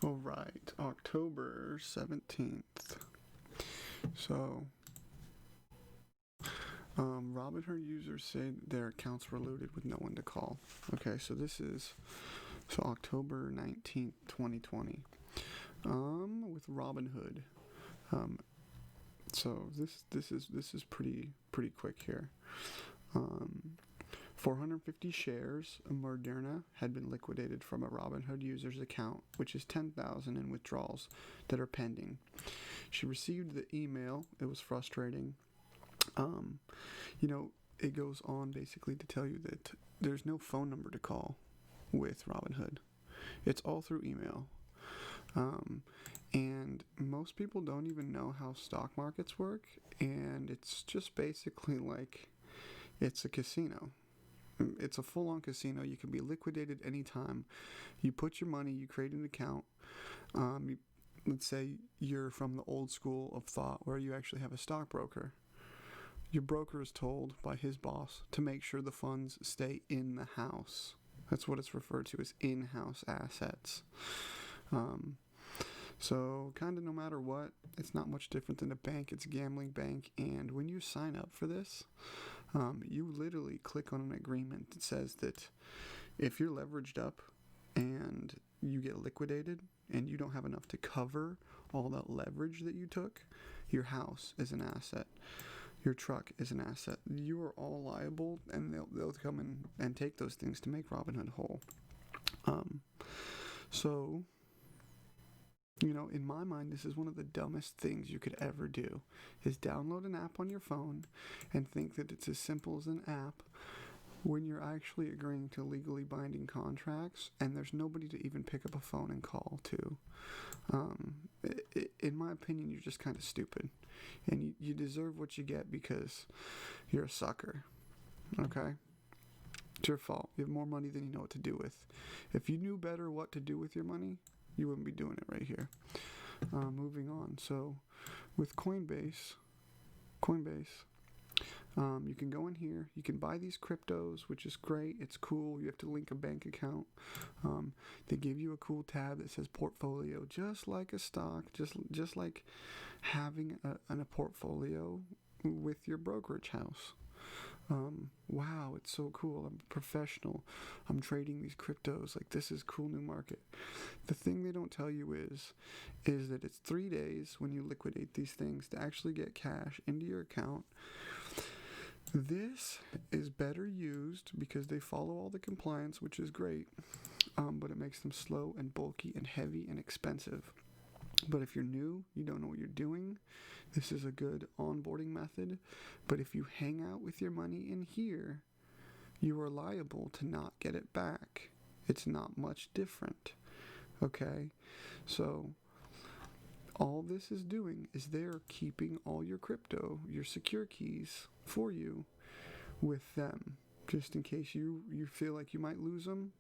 All right, October 17th. So, Robinhood users say their accounts were looted with no one to call. Okay, so this is October 19th, 2020. With Robinhood. So this is pretty quick here. 450 shares of Moderna had been liquidated from a Robinhood user's account, which is 10,000 in withdrawals that are pending. She received the email. It was frustrating. It goes on basically to tell you that there's no phone number to call with Robinhood. It's all through email. And most people don't even know how stock markets work, and it's just basically like it's a casino. It's a full-on casino. You can be liquidated anytime. You put your money, you create an account. Let's say you're from the old school of thought where you actually have a stockbroker. Your broker is told by his boss to make sure the funds stay in the house. That's what it's referred to as in-house assets. So kind of no matter what, it's not much different than a bank. It's a gambling bank. And when you sign up for this, you literally click on an agreement that says that if you're leveraged up and you get liquidated and you don't have enough to cover all that leverage that you took, your house is an asset. Your truck is an asset. You are all liable, and they'll come in and take those things to make Robinhood whole. In my mind, this is one of the dumbest things you could ever do, is download an app on your phone and think that it's as simple as an app when you're actually agreeing to legally binding contracts and there's nobody to even pick up a phone and call to. In my opinion, you're just kind of stupid, and you deserve what you get because you're a sucker, okay? It's your fault. You have more money than you know what to do with. If you knew better what to do with your money, you wouldn't be doing it right here. Moving on. So with Coinbase, you can go in here. You can buy these cryptos, which is great. It's cool. You have to link a bank account. They give you a cool tab that says portfolio, just like a stock, just like having a portfolio with your brokerage house. Wow, it's so cool. I'm a professional. I'm trading these cryptos. Like, this is cool new market. The thing they don't tell you is that it's 3 days when you liquidate these things to actually get cash into your account. This is better used because they follow all the compliance, which is great, but it makes them slow and bulky and heavy and expensive. But if you're new, you don't know what you're doing, this is a good onboarding method. But if you hang out with your money in here, you are liable to not get it back. It's not much different. Okay? So all this is doing is they're keeping all your crypto, your secure keys for you with them. Just in case you feel like you might lose them,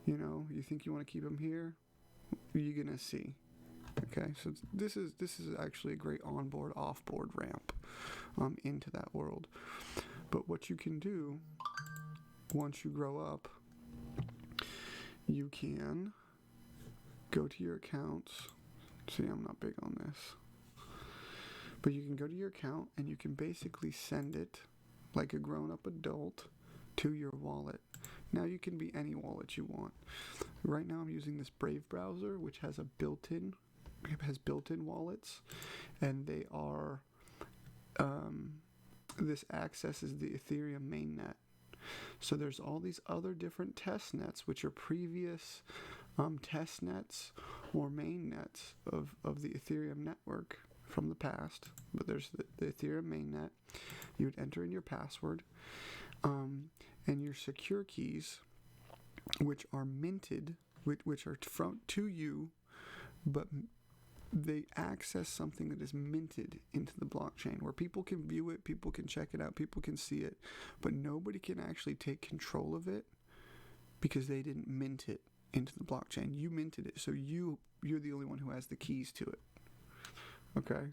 you think you want to keep them here, you're going to see. Okay, so this is actually a great onboard, offboard ramp into that world. But what you can do once you grow up, you can go to your accounts. See, I'm not big on this. But you can go to your account and you can basically send it like a grown-up adult to your wallet. Now you can be any wallet you want. Right now I'm using this Brave browser, which has built-in wallets, and they are this accesses the Ethereum mainnet. So there's all these other different test nets, which are previous test nets or main nets of the Ethereum network from the past. But there's the Ethereum mainnet. You would enter in your password and your secure keys, which are minted, which are to you, but they access something that is minted into the blockchain where people can view it, people can check it out, people can see it, but nobody can actually take control of it because they didn't mint it into the blockchain. You minted it, so you're the only one who has the keys to it. Okay?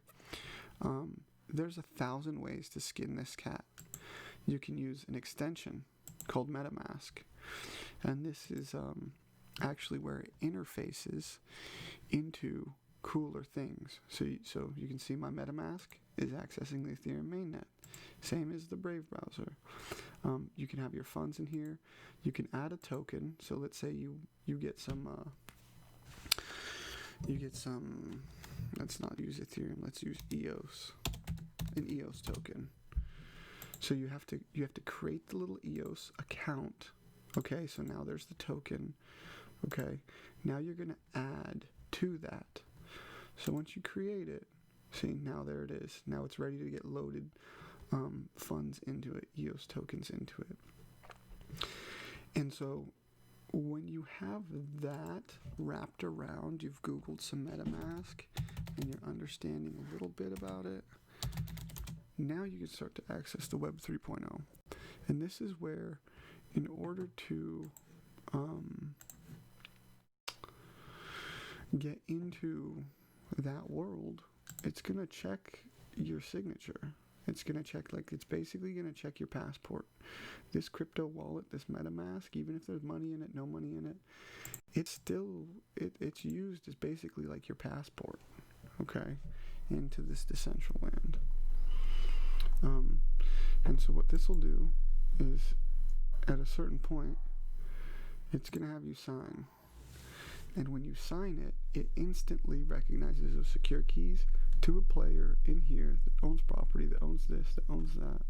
There's 1,000 ways to skin this cat. You can use an extension called MetaMask, and this is actually where it interfaces into cooler things. So you can see my MetaMask is accessing the Ethereum mainnet. Same as the Brave browser. You can have your funds in here. You can add a token. So let's say you get some. Let's not use Ethereum. Let's use EOS. An EOS token. So you have to create the little EOS account. Okay, so now there's the token. Okay, now you're gonna add to that. So once you create it, see, now there it is. Now it's ready to get loaded funds into it, EOS tokens into it. And so when you have that wrapped around, you've Googled some MetaMask and you're understanding a little bit about it, now you can start to access the Web 3.0. And this is where, in order to get into that world, it's going to check your signature. It's going to check, it's basically going to check your passport. This crypto wallet, this MetaMask, even if there's money in it, no money in it, it's still, it's used as basically like your passport, okay, into this Decentraland. And so what this will do is, at a certain point, it's going to have you sign. And when you sign it, it instantly recognizes those secure keys to a player in here that owns property, that owns this, that owns that.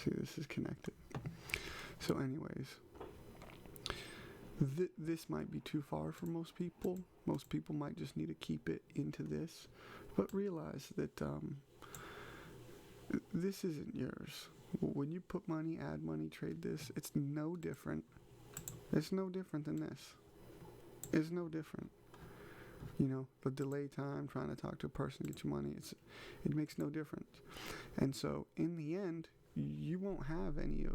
See, this is connected. So anyways, this might be too far for most people. Most people might just need to keep it into this. But realize that this isn't yours. When you put money, add money, trade this, it's no different. It's no different than this. It's no different. You know, the delay time, trying to talk to a person, get your money, it makes no difference. And so, in the end, you won't have any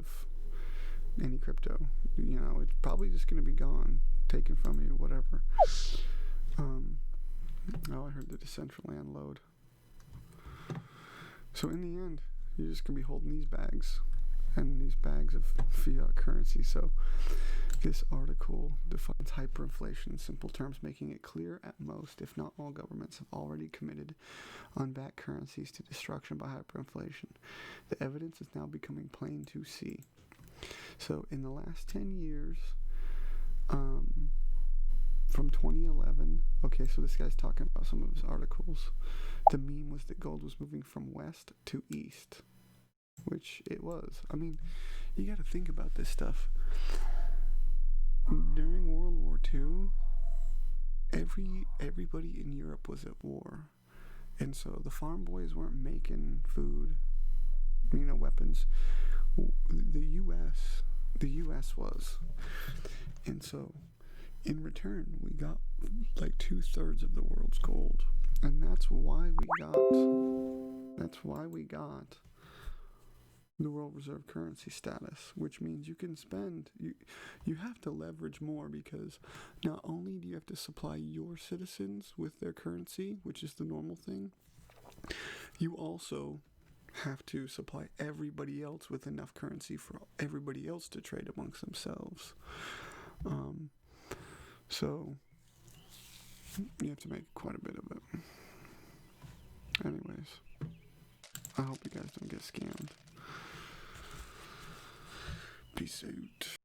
crypto. You know, it's probably just going to be gone, taken from you, whatever. I heard the Decentraland load. So in the end, you're just going to be holding these bags, and these bags of fiat currency. So this article defines hyperinflation in simple terms, making it clear at most, if not all, governments have already committed unbacked currencies to destruction by hyperinflation. The evidence is now becoming plain to see. So in the last 10 years, from 2011, okay, so this guy's talking about some of his articles. The meme was that gold was moving from west to east, which it was. I mean, you got to think about this stuff. During World War II, everybody in Europe was at war. And so the farm boys weren't making food, weapons. The U.S. was. And so in return, we got like 2/3 of the world's gold. And that's why we got the world reserve currency status, which means you can spend, you have to leverage more, because not only do you have to supply your citizens with their currency, which is the normal thing, you also have to supply everybody else with enough currency for everybody else to trade amongst themselves. So you have to make quite a bit of it. Anyways, I hope you guys don't get scammed. Peace out.